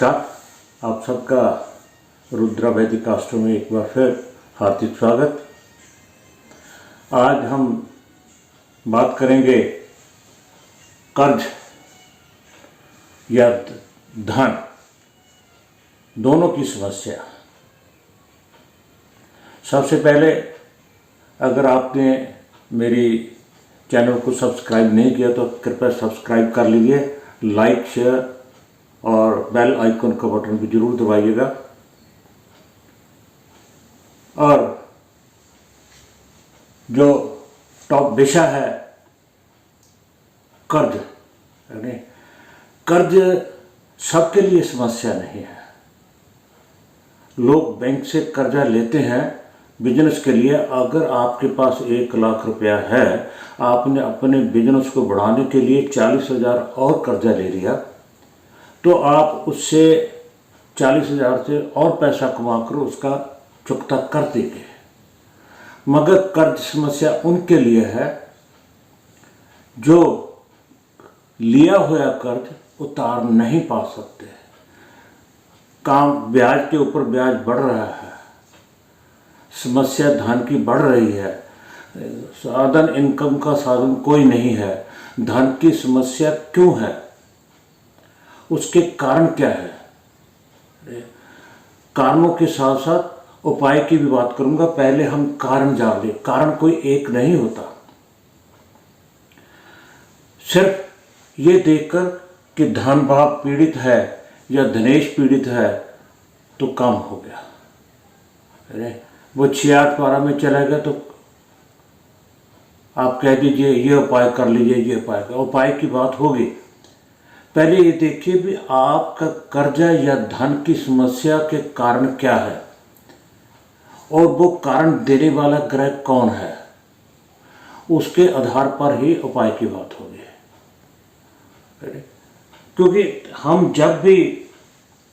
नमस्कार। आप सबका रुद्रा वैदिक कास्टों में एक बार फिर हार्दिक स्वागत। आज हम बात करेंगे कर्ज या धन दोनों की समस्या। सबसे पहले अगर आपने मेरी चैनल को सब्सक्राइब नहीं किया तो कृपया सब्सक्राइब कर लीजिए, लाइक शेयर और बेल आइकन का बटन भी जरूर दबाइएगा। और जो टॉप विषय है कर्ज, यानी कर्ज सबके लिए समस्या नहीं है। लोग बैंक से कर्जा लेते हैं बिजनेस के लिए। अगर आपके पास 1,00,000 रुपया है, आपने अपने बिजनेस को बढ़ाने के लिए 40,000 और कर्जा ले लिया, तो आप उससे 40,000 से और पैसा कमाकर उसका चुकता कर देंगे। मगर कर्ज समस्या उनके लिए है जो लिया हुआ कर्ज उतार नहीं पा सकते। काम ब्याज के ऊपर ब्याज बढ़ रहा है, समस्या धन की बढ़ रही है, साधन इनकम का साधन कोई नहीं है। धन की समस्या क्यों है, उसके कारण क्या है? कारणों के साथ साथ उपाय की भी बात करूंगा। पहले हम कारण जान लें। कारण कोई एक नहीं होता। सिर्फ ये देखकर कि धन भाव पीड़ित है या धनेश पीड़ित है तो काम हो गया। अरे वो 6-8-12 में चला गया तो आप कह दीजिए ये उपाय कर लीजिए, ये उपाय की बात होगी। पहले ये देखिए भी आपका कर्जा या धन की समस्या के कारण क्या है और वो कारण देने वाला ग्रह कौन है, उसके आधार पर ही उपाय की बात होगी। क्योंकि हम जब भी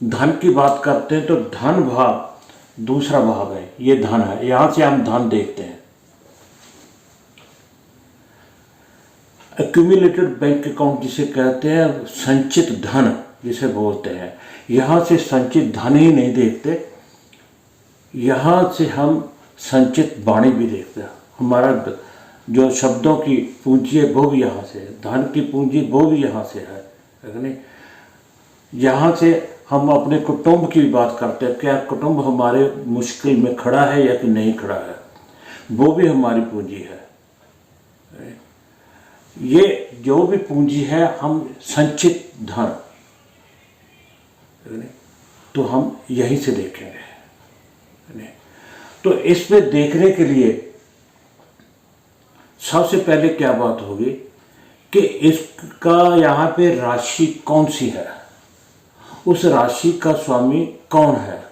धन की बात करते हैं तो धन भाव दूसरा भाव है, ये धन है, यहां से हम धन देखते हैं। एक्यूमुलेटेड बैंक अकाउंट जिसे कहते हैं, संचित धन जिसे बोलते हैं, यहाँ से संचित धन ही नहीं देखते, यहाँ से हम संचित वाणी भी देखते हैं। हमारा जो शब्दों की पूंजी है वो भी यहाँ से है, धन की पूंजी वो भी यहाँ से है। यहाँ से हम अपने कुटुंब की भी बात करते हैं, क्या कुटुंब हमारे मुश्किल में खड़ा है या कि नहीं खड़ा है, वो भी हमारी पूंजी है। ये जो भी पूंजी है हम संचित धन, तो हम यहीं से देखेंगे। तो इसमें देखने के लिए सबसे पहले क्या बात होगी कि इसका यहाँ पे राशि कौन सी है, उस राशि का स्वामी कौन है,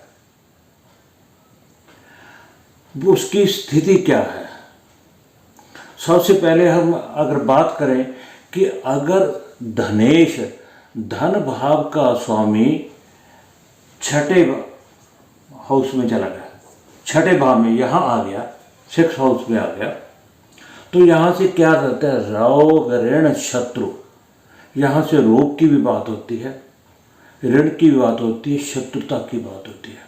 उसकी स्थिति क्या है। सबसे पहले हम अगर बात करें कि अगर धनेश धन भाव का स्वामी छठे हाउस में चला गया, छठे भाव में यहाँ आ गया, 6th हाउस में आ गया, तो यहाँ से क्या रहता है, रोग ऋण शत्रु। यहाँ से रोग की भी बात होती है, ऋण की भी बात होती है, शत्रुता की बात होती है।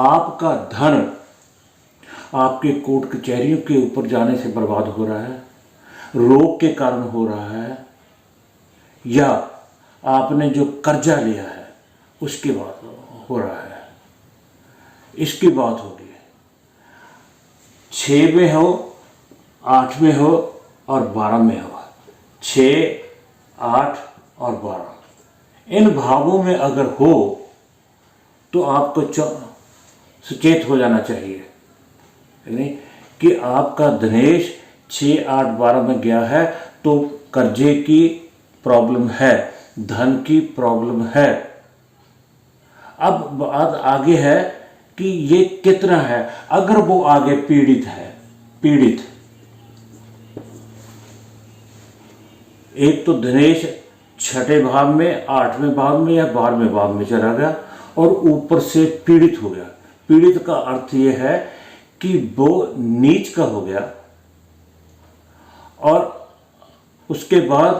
आपका धन आपके कोर्ट कचहरियों के ऊपर जाने से बर्बाद हो रहा है, रोग के कारण हो रहा है, या आपने जो कर्जा लिया है उसकी बात हो रहा है, इसकी बात होगी। 6 में हो, 8 में हो और 12 में हो, 6, 8 और 12 इन भावों में अगर हो तो आपको सचेत हो जाना चाहिए, यानी कि आपका धनेश 6, 8, 12 में गया है तो कर्जे की प्रॉब्लम है, धन की प्रॉब्लम है। अब बात आगे है कि ये कितना है। अगर वो आगे पीड़ित है, पीड़ित, एक तो धनेश 6ठे भाव में, 8वें भाव में या 12वें भाव में चला गया और ऊपर से पीड़ित हो गया। पीड़ित का अर्थ ये है कि वो नीच का हो गया और उसके बाद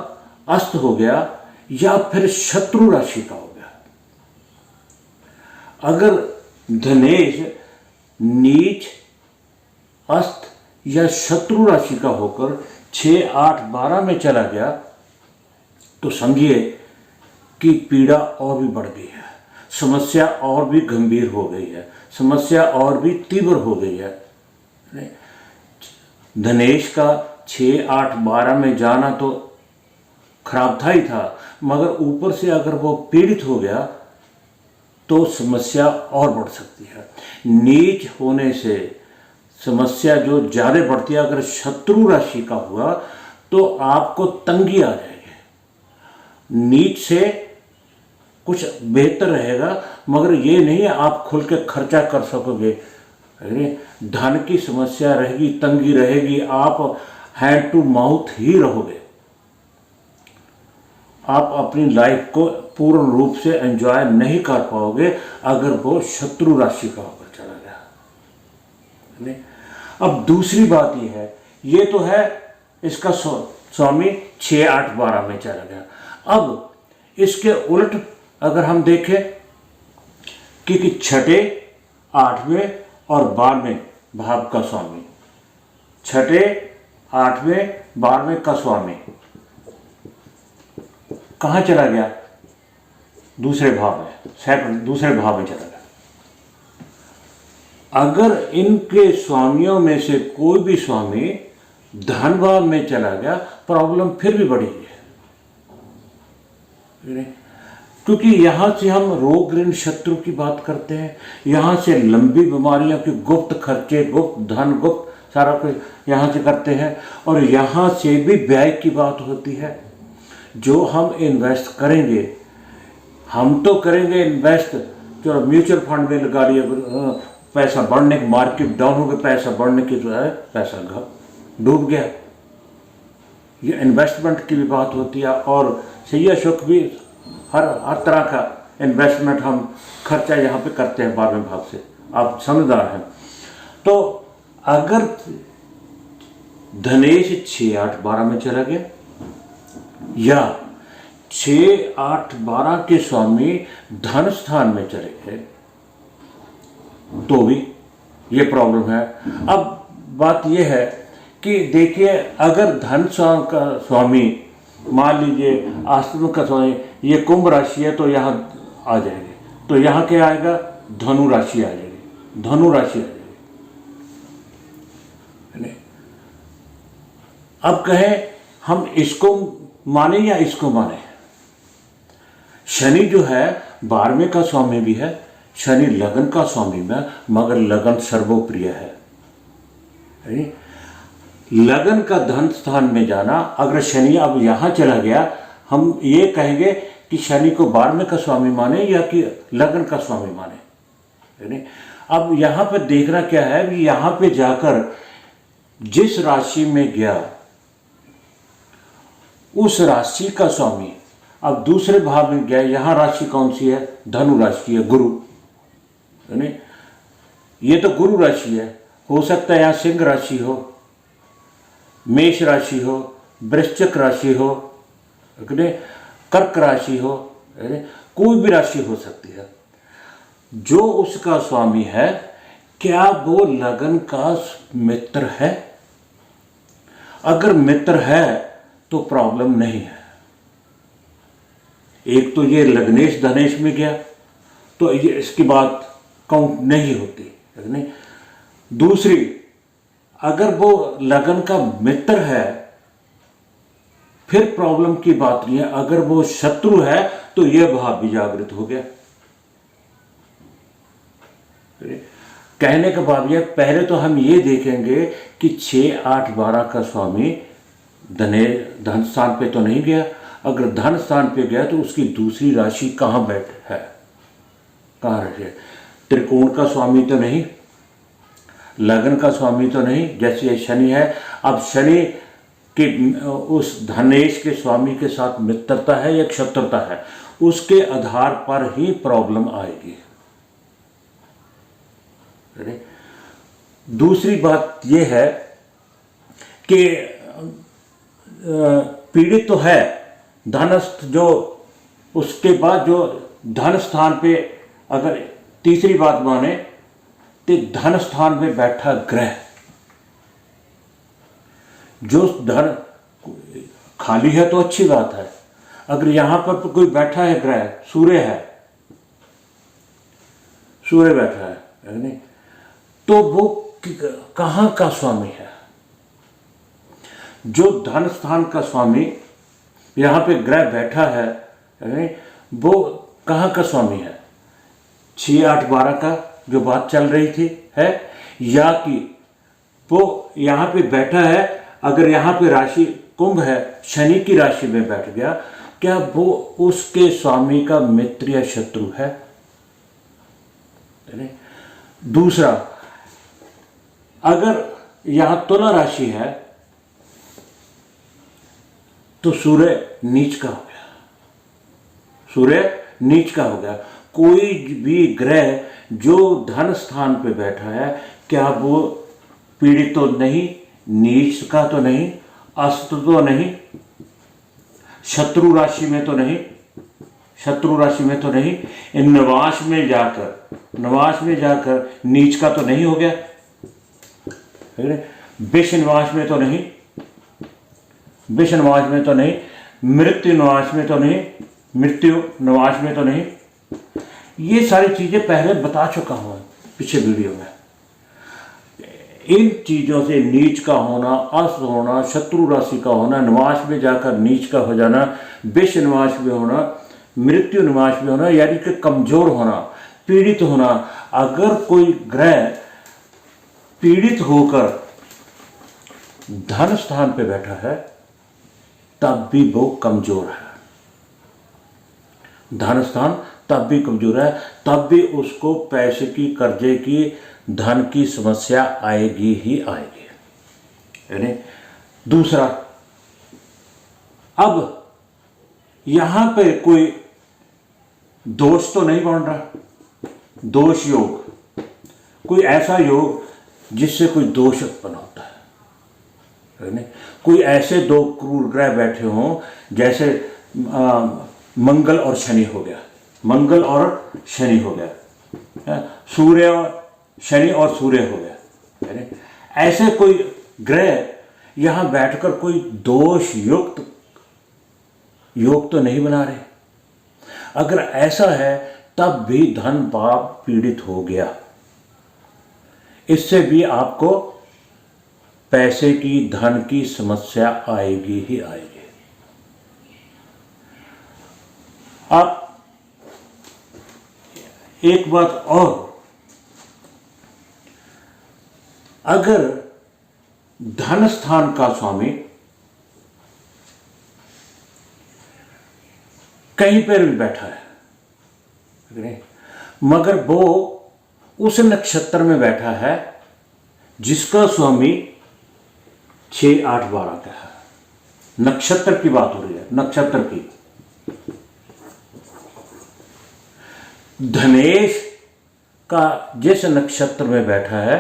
अस्त हो गया या फिर शत्रु राशि का हो गया। अगर धनेश नीच, अस्त या शत्रु राशि का होकर 6, 8, 12 में चला गया तो समझिए कि पीड़ा और भी बढ़ गई है, समस्या और भी गंभीर हो गई है, समस्या और भी तीव्र हो गई है। धनेश का 6, 8, 12 में जाना तो खराब था ही था, मगर ऊपर से अगर वो पीड़ित हो गया तो समस्या और बढ़ सकती है। नीच होने से समस्या जो ज़्यादा बढ़ती है, अगर शत्रु राशि का हुआ तो आपको तंगी आ जाएगी। नीच से कुछ बेहतर रहेगा, मगर ये नहीं है आप खुल के खर्चा कर सकोगे। धन की समस्या रहेगी, तंगी रहेगी, आप हैंड टू माउथ ही रहोगे। आप अपनी लाइफ को पूर्ण रूप से एंजॉय नहीं कर पाओगे अगर वो शत्रु राशि का होकर चला गया। अब दूसरी बात ये है, ये तो है इसका स्वामी 6, 8, 12 में चला गया। अब इसके उल्ट अगर हम देखें कि छठे, 8वें और 12वें भाव का स्वामी, छठे, 8वें, 12वें का स्वामी कहाँ चला गया? दूसरे भाव में, दूसरे भाव में चला गया। अगर इनके स्वामियों में से कोई भी स्वामी धन भाव में चला गया, प्रॉब्लम फिर भी बढ़ेगी। क्योंकि यहां से हम रोग ऋण शत्रु की बात करते हैं, यहां से लंबी बीमारियों के गुप्त खर्चे, गुप्त धन, गुप्त सारा कुछ यहां से करते हैं, और यहां से भी व्यय की बात होती है। जो हम इन्वेस्ट करेंगे, हम तो करेंगे इन्वेस्ट, जो म्यूचुअल फंड में लगा लिया, पैसा बढ़ने, मार्केट डाउन हो गया, पैसा बढ़ने की जो है पैसा डूब गया। ये इन्वेस्टमेंट की भी बात होती है, और सही अशोक भी हर तरह का इन्वेस्टमेंट हम खर्चा यहाँ पे करते हैं 12वें भाव से, आप समझदार हैं। तो अगर धनेश 6, 8, 12 में चला गया, या 6, 8, 12 के स्वामी धन स्थान में चले गए तो भी ये प्रॉब्लम है। अब बात ये है कि देखिए, अगर धन का स्वामी, मान लीजिए आश्रम का स्वामी ये कुंभ राशि है, तो यहाँ आ जाएंगे, तो यहाँ क्या आएगा? धनु राशि आ जाएगी, धनु राशि आ जाएगी। अब कहें हम इसको माने या इसको माने? शनि जो है 12वें का स्वामी भी है, शनि लगन का स्वामी में, मगर लगन सर्वोप्रिय है। लगन का धन स्थान में जाना, अगर शनि अब यहाँ चला गया, हम ये कहेंगे कि शनि को 12वें का स्वामी माने या कि लगन का स्वामी माने। अब यहाँ पर देखना क्या है कि यहाँ पे जाकर जिस राशि में गया उस राशि का स्वामी अब दूसरे भाव में गया। यहाँ राशि कौन सी है? धनु राशि है, गुरु। ये तो गुरु राशि है, हो सकता है यहाँ सिंह राशि हो, मेष राशि हो, वृश्चिक राशि हो, कर्क राशि हो, कोई भी राशि हो सकती है। जो उसका स्वामी है, क्या वो लगन का मित्र है? अगर मित्र है तो प्रॉब्लम नहीं है। एक तो ये लग्नेश धनेश में गया तो ये इसकी बात काउंट नहीं होती। नहीं, दूसरी, अगर वो लगन का मित्र है फिर प्रॉब्लम की बात नहीं है। अगर वो शत्रु है तो यह भाव भी जागृत हो गया। कहने का भाव यह, पहले तो हम ये देखेंगे कि 6, 8, 12 का स्वामी धन स्थान पे तो नहीं गया। अगर धन स्थान पे गया तो उसकी दूसरी राशि कहाँ बैठ है, कहाँ रहे? त्रिकोण का स्वामी तो नहीं, लगन का स्वामी तो नहीं, जैसे ये शनि है। अब शनि के उस धनेश के स्वामी के साथ मित्रता है या शत्रुता है, उसके आधार पर ही प्रॉब्लम आएगी। दूसरी बात यह है कि पीड़ित तो है धनस्थ, जो उसके बाद जो धन स्थान पे अगर तीसरी बात माने तो धन स्थान में बैठा ग्रह, जो धन खाली है तो अच्छी बात है, अगर यहां पर कोई बैठा है ग्रह, सूर्य है, सूर्य बैठा है नहीं, तो वो कहां का स्वामी है? जो धन स्थान का स्वामी यहां पे ग्रह बैठा है नहीं, वो कहां का स्वामी है? 6, 8, 12 का जो बात चल रही थी है, या कि वो यहां पे बैठा है, अगर यहां पे राशि कुंभ है, शनि की राशि में बैठ गया, क्या वो उसके स्वामी का मित्र या शत्रु है? दूसरा, अगर यहां तुला राशि है तो सूर्य नीच का हो गया, सूर्य नीच का हो गया। कोई भी ग्रह जो धन स्थान पे बैठा है, क्या वो पीड़ित तो नहीं, नीच का तो नहीं, अस्त तो नहीं, शत्रु राशि में तो नहीं, शत्रु राशि में तो नहीं, निवास में जाकर नीच का तो नहीं हो गया, विष निवास में तो नहीं, विष निवास में तो नहीं, मृत्यु निवास में तो नहीं, मृत्यु निवास में तो नहीं। ये सारी चीजें पहले बता चुका हूं पिछले वीडियो में। इन चीजों से नीच का होना, अस्त होना, शत्रु राशि का होना, निवास में जाकर नीच का हो जाना, विष निवास में होना, मृत्यु निवास में होना, यानी कि कमजोर होना, पीड़ित होना। अगर कोई ग्रह पीड़ित होकर धन स्थान पे बैठा है, तब भी वो कमजोर है, धन स्थान तब भी कमजोर है, तब भी उसको पैसे की, कर्जे की, धन की समस्या आएगी ही आएगी। यानी दूसरा, अब यहां पे कोई दोष तो नहीं बन रहा, दोष योग, कोई ऐसा योग जिससे कोई दोष उत्पन्न होता है, कोई ऐसे दो क्रूर ग्रह बैठे हों, जैसे मंगल और शनि हो गया, मंगल और शनि हो गया, सूर्य और शनि और सूर्य हो गया, ऐसे कोई ग्रह यहां बैठकर कोई दोष युक्त योग तो नहीं बना रहे। अगर ऐसा है तब भी धन पाप पीड़ित हो गया, इससे भी आपको पैसे की, धन की समस्या आएगी ही आएगी। अब एक बात और, अगर धन स्थान का स्वामी कहीं पर भी बैठा है, मगर वो उस नक्षत्र में बैठा है जिसका स्वामी 6, 8, 12 का है, नक्षत्र की बात हो रही है, नक्षत्र की। धनेश का जिस नक्षत्र में बैठा है,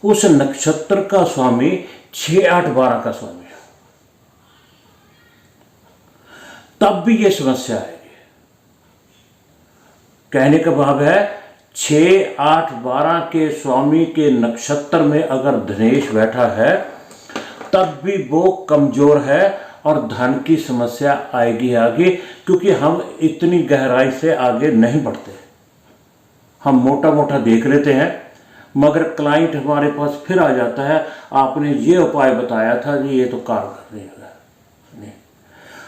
उस नक्षत्र का स्वामी 6, 8, 12 का स्वामी है, तब भी यह समस्या आएगी। कहने का भाव है 6, 8, 12 के स्वामी के नक्षत्र में अगर धनेश बैठा है, तब भी वो कमजोर है और धन की समस्या आएगी आगे, क्योंकि हम इतनी गहराई से आगे नहीं बढ़ते, हम मोटा मोटा देख लेते हैं, मगर क्लाइंट हमारे पास फिर आ जाता है, आपने ये उपाय बताया था जी, ये तो कारगर नहीं हुआ। नहीं,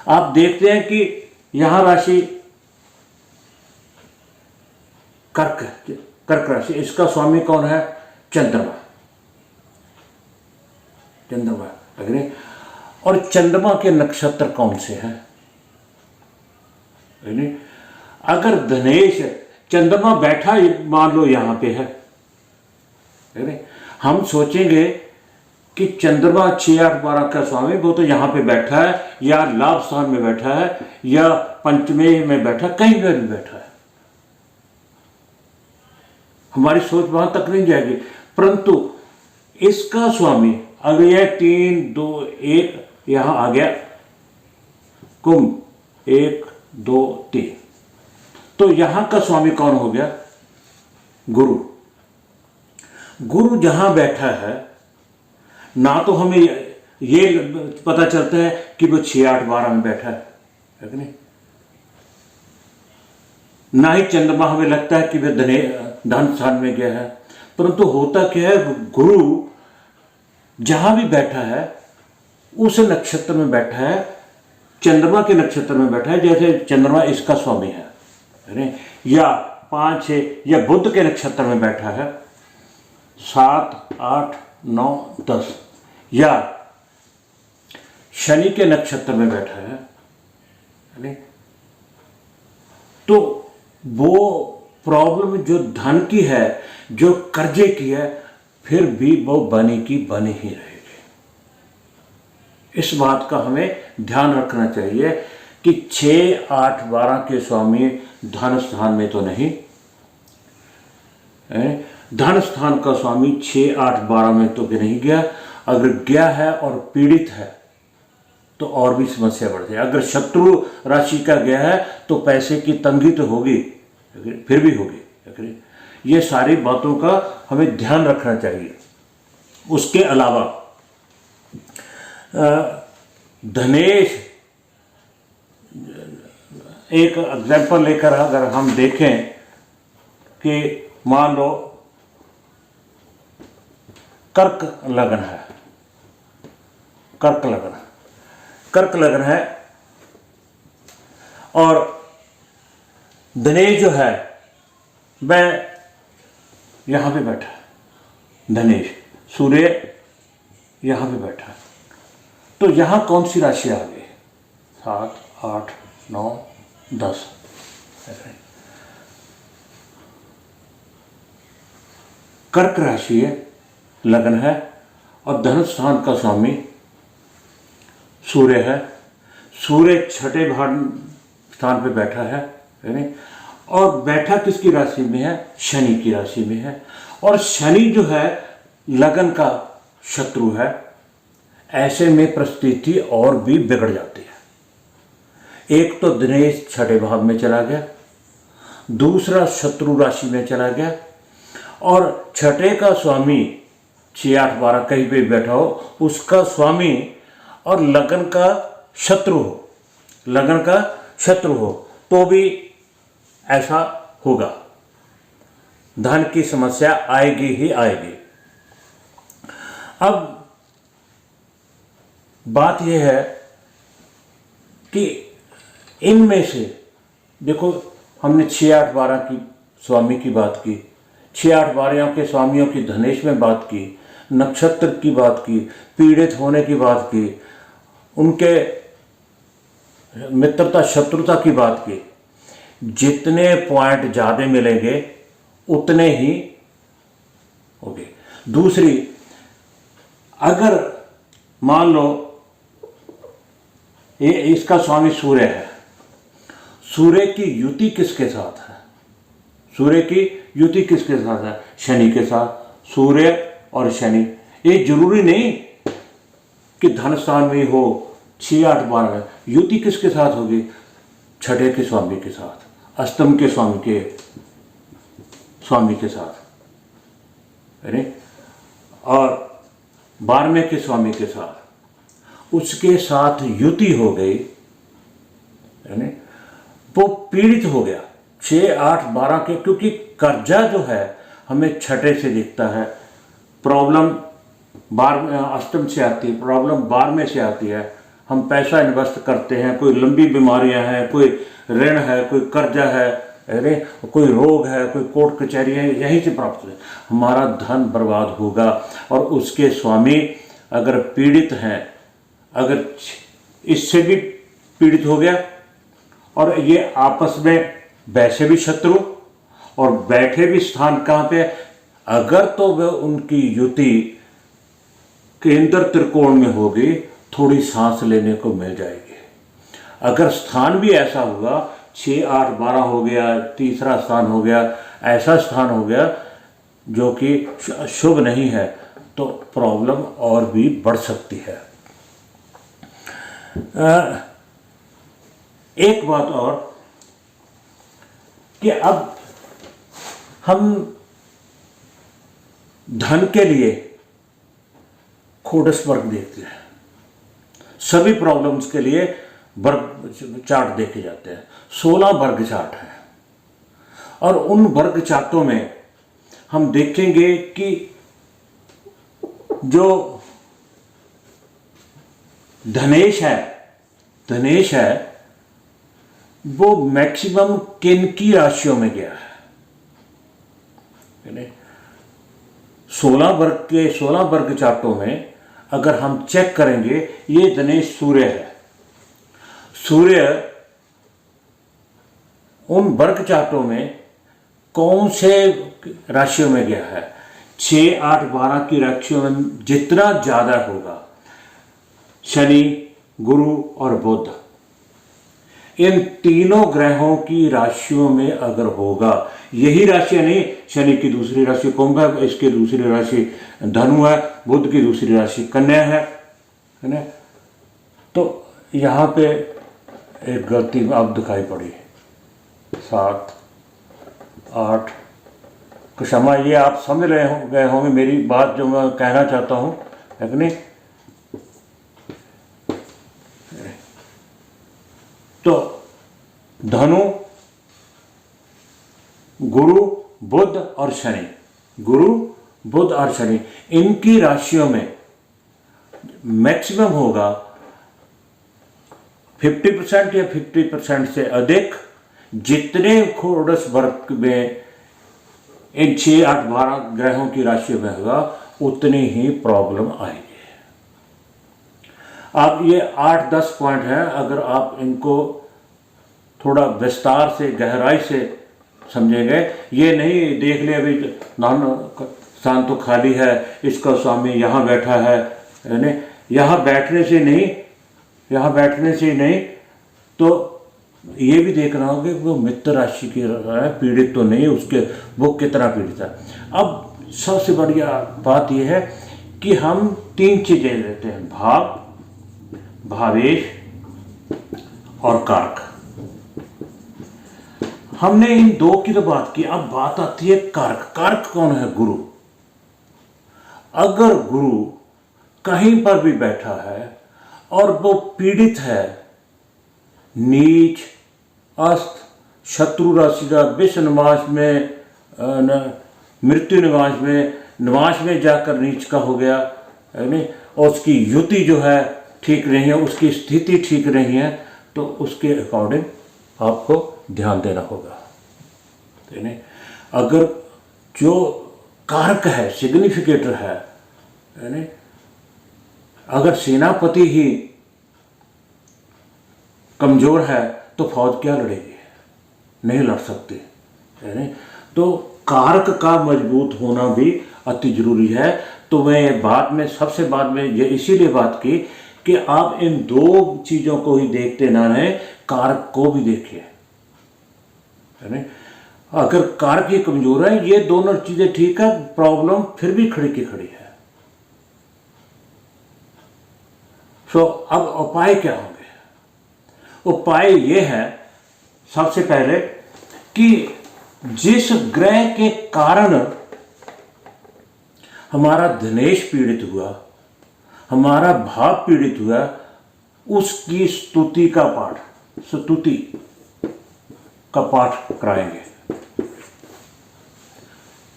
आप देखते हैं कि यहां राशि कर्क राशि, इसका स्वामी कौन है? चंद्रमा, चंद्रमा, अग्नि। और चंद्रमा के नक्षत्र कौन से हैं? अगर धनेश चंद्रमा बैठा मान लो यहां पे है, हम सोचेंगे कि चंद्रमा 6, 8, 12 का स्वामी वो तो यहां पे बैठा है, या लाभ स्थान में बैठा है, या पंचमे में बैठा, कहीं पर भी बैठा है, हमारी सोच वहां तक नहीं जाएगी। परंतु इसका स्वामी अगर यह 3, 2, 1 यहां आ गया, कुंभ 1, 2, 3, तो यहां का स्वामी कौन हो गया? गुरु, गुरु जहां बैठा है ना तो हमें ये पता चलता है कि वो 6, 8, 12 में बैठा है कि नहीं, ना ही चंद्रमा हमें लगता है कि वह धन स्थान में गया है। परंतु होता क्या है, गुरु जहां भी बैठा है उस नक्षत्र में बैठा है, चंद्रमा के नक्षत्र में बैठा है। जैसे चंद्रमा इसका स्वामी है, या 5, 6, या बुध के नक्षत्र में बैठा है 7, 8, 9, 10, या शनि के नक्षत्र में बैठा है, तो वो प्रॉब्लम जो धन की है, जो कर्जे की है, फिर भी वो बनी की बनी ही रहेगी। इस बात का हमें ध्यान रखना चाहिए कि 6, 8, 12 के स्वामी धन स्थान में तो नहीं, धन स्थान का स्वामी 6, 8, 12 में तो नहीं गया। अगर गया है और पीड़ित है तो और भी समस्या बढ़ जाए। अगर शत्रु राशि का गया है तो पैसे की तंगी तो होगी, फिर भी होगी। ये सारी बातों का हमें ध्यान रखना चाहिए। उसके अलावा धनेश, एक एग्जाम्पल लेकर अगर हम देखें कि मान लो कर्क लगन है, कर्क लगन है और धनेश जो है वह यहां पे बैठा है, धनेश सूर्य यहां पे बैठा है, तो यहां कौन सी राशि आ गई? 7, 8, 9, 10। कर्क राशि है, लगन है, और धन स्थान का स्वामी सूर्य है। सूर्य छठे भाव स्थान पे बैठा है, और बैठा किसकी राशि में है? शनि की राशि में है। और शनि जो है लगन का शत्रु है। ऐसे में परिस्थिति और भी बिगड़ जाती है। एक तो दिनेश छठे भाव में चला गया, दूसरा शत्रु राशि में चला गया, और छठे का स्वामी 6, 8, 12 कहीं पे बैठा हो, उसका स्वामी और लगन का शत्रु हो, तो भी ऐसा होगा, धन की समस्या आएगी ही आएगी। अब बात यह है कि इनमें से देखो, हमने 6, 8, 12 की स्वामी की बात की, 6, 8, 12 के स्वामियों की धनेश में बात की, नक्षत्र की बात की, पीड़ित होने की बात की, उनके मित्रता शत्रुता की बात की। जितने पॉइंट ज़्यादा मिलेंगे उतने ही होंगे। दूसरी, अगर मान लो ये इसका स्वामी सूर्य है, सूर्य की युति किसके साथ है? सूर्य की युति किसके साथ है? शनि के साथ। सूर्य और शनि, ये जरूरी नहीं कि धन स्थान में हो, 6, 8, 12 में। युति किसके साथ होगी? छठे के स्वामी के साथ, अष्टम के स्वामी के साथ, और 12वें के स्वामी के साथ, उसके साथ युति हो गई, वो पीड़ित हो गया 6, 8, 12 के। क्योंकि कर्जा जो है हमें छठे से दिखता है, प्रॉब्लम अष्टम से आती है, प्रॉब्लम 12वें से आती है। हम पैसा इन्वेस्ट करते हैं, कोई लंबी बीमारियां हैं, कोई ऋण है, कोई कर्जा है, कोई रोग है, कोई कोर्ट कचहरी है, यहीं से प्राप्त है। हमारा धन बर्बाद होगा। और उसके स्वामी अगर पीड़ित हैं, अगर इससे भी पीड़ित हो गया, और ये आपस में वैसे भी शत्रु और बैठे भी स्थान कहाँ पे, अगर तो वह उनकी युति केंद्र त्रिकोण में होगी, थोड़ी सांस लेने को मिल जाएगी। अगर स्थान भी ऐसा हुआ, 6, 8, 12 हो गया, तीसरा स्थान हो गया, ऐसा स्थान हो गया जो कि शुभ नहीं है, तो प्रॉब्लम और भी बढ़ सकती है। एक बात और कि अब हम धन के लिए खोडस वर्ग देखते हैं, सभी प्रॉब्लम्स के लिए वर्ग चार्ट देखे जाते हैं। 16 वर्ग चार्ट है और उन वर्ग चार्टों में हम देखेंगे कि जो धनेश है वो मैक्सिमम किन की राशियों में गया है। 16 वर्ग चार्टों में अगर हम चेक करेंगे, ये धनेश सूर्य है। सूर्य उन वर्ग चार्टों में कौन से राशियों में गया है? 6, 8, 12 की राशियों में जितना ज्यादा होगा, शनि, गुरु और बुध, इन तीनों ग्रहों की राशियों में अगर होगा, यही राशि नहीं, शनि की दूसरी राशि कुंभ है, इसकी दूसरी राशि धनु है, बुध की दूसरी राशि कन्या है ना। तो यहाँ पे एक गलती अब दिखाई पड़ी, 7, 8, क्षमा, ये आप समझ गए होंगे मेरी बात जो मैं कहना चाहता हूँ, है कि नहीं। तो धनु, गुरु, बुध और शनि, गुरु, बुध और शनि, इनकी राशियों में मैक्सिमम होगा 50% या 50% से अधिक। जितने खोडस वर्ग में इन 6, 8, 12 ग्रहों की राशियों में होगा, उतनी ही प्रॉब्लम आएगी। आप ये 8-10 पॉइंट हैं, अगर आप इनको थोड़ा विस्तार से, गहराई से समझेंगे, ये नहीं देख ले अभी स्थान तो खाली है, इसका स्वामी यहाँ बैठा है, यानी यहाँ बैठने से नहीं, तो ये भी देखना होगा कि वो मित्र राशि की पीड़ित तो नहीं, उसके वो कितना पीड़ित है। अब सबसे बढ़िया बात यह है कि हम 3 चीजें लेते हैं, भाव, भावेश और कारक। हमने इन 2 की तो बात की, अब बात आती है कारक। कारक कौन है? गुरु। अगर गुरु कहीं पर भी बैठा है और वो पीड़ित है, नीच, अस्त, शत्रु राशि का, विष निवास में, मृत्यु निवास में जाकर नीच का हो गया, यानी, और उसकी युति जो है ठीक नहीं है, उसकी स्थिति ठीक नहीं है, तो उसके अकॉर्डिंग आपको ध्यान देना होगा। यानी अगर जो कारक है, सिग्निफिकेटर है, यानी अगर सेनापति ही कमजोर है तो फौज क्या लड़ेगी? नहीं लड़ सकती, यानी तो कारक का मजबूत होना भी अति जरूरी है। तो मैं सबसे बाद में ये इसीलिए बात की कि आप इन 2 चीजों को ही देखते ना रहें, कारक को भी देखिए, यानी अगर कारक ही कमजोर है, ये दोनों चीजें ठीक है, प्रॉब्लम फिर भी खड़ी की खड़ी है। सो अब उपाय क्या होंगे? उपाय ये है, सबसे पहले कि जिस ग्रह के कारण हमारा धनेश पीड़ित हुआ, हमारा भाव पीड़ित हुआ, उसकी स्तुति का पाठ कराएंगे,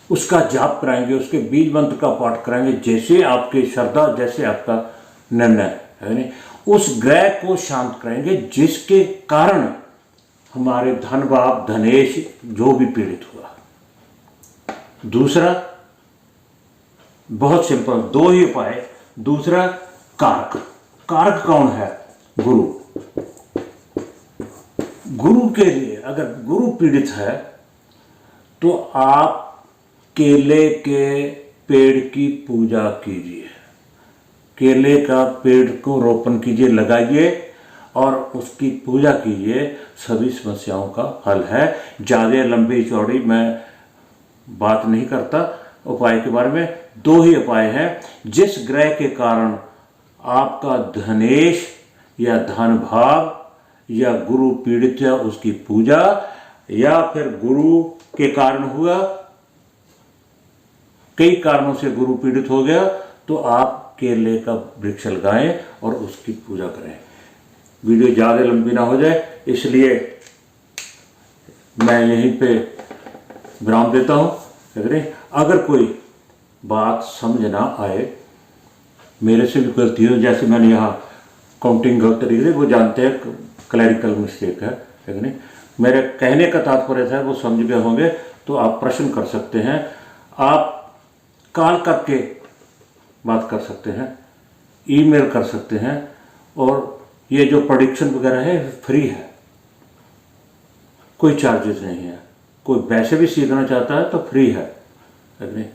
उसका जाप कराएंगे, उसके बीज मंत्र का पाठ कराएंगे, जैसे आपकी श्रद्धा, जैसे आपका निर्णय, यानी उस ग्रह को शांत करेंगे जिसके कारण हमारे धन भाव, धनेश जो भी पीड़ित हुआ। दूसरा, बहुत सिंपल, 2 ही उपाय। दूसरा, कारक। कारक कौन है? गुरु। गुरु के लिए अगर गुरु पीड़ित है तो आप केले के पेड़ की पूजा कीजिए, केले का पेड़ को रोपण कीजिए, लगाइए और उसकी पूजा कीजिए, सभी समस्याओं का हल है। ज़्यादा लंबी चौड़ी मैं बात नहीं करता उपाय के बारे में। 2 ही उपाय हैं। जिस ग्रह के कारण आपका धनेश या धन भाव या गुरु पीड़ित है, उसकी पूजा, या फिर गुरु के कारण हुआ कई कारणों से गुरु पीड़ित हो गया तो आप केले का वृक्ष लगाएं और उसकी पूजा करें। वीडियो ज़्यादा लंबी ना हो जाए इसलिए मैं यहीं पे विराम देता हूँ। अगर कोई बात समझ ना आए, मेरे से भी गलती हो, जैसे मैंने यहाँ काउंटिंग गलत तरीके से, वो जानते हैं क्लैरिकल मिस्टेक है, ठीक है नहीं। मेरे कहने का तात्पर्य था वो समझ गए होंगे तो आप प्रश्न कर सकते हैं, आप कॉल करके बात कर सकते हैं, ईमेल कर सकते हैं, और ये जो प्रेडिक्शन वगैरह है फ्री है, कोई चार्जेस नहीं है। कोई वैसे भी सीखना चाहता है तो फ्री है, नहीं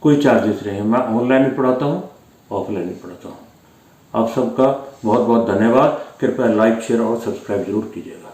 कोई चार्जेस नहीं है। मैं ऑनलाइन भी पढ़ाता हूँ, ऑफलाइन भी पढ़ाता हूँ। आप सबका बहुत बहुत धन्यवाद। कृपया लाइक शेयर और सब्सक्राइब जरूर कीजिएगा।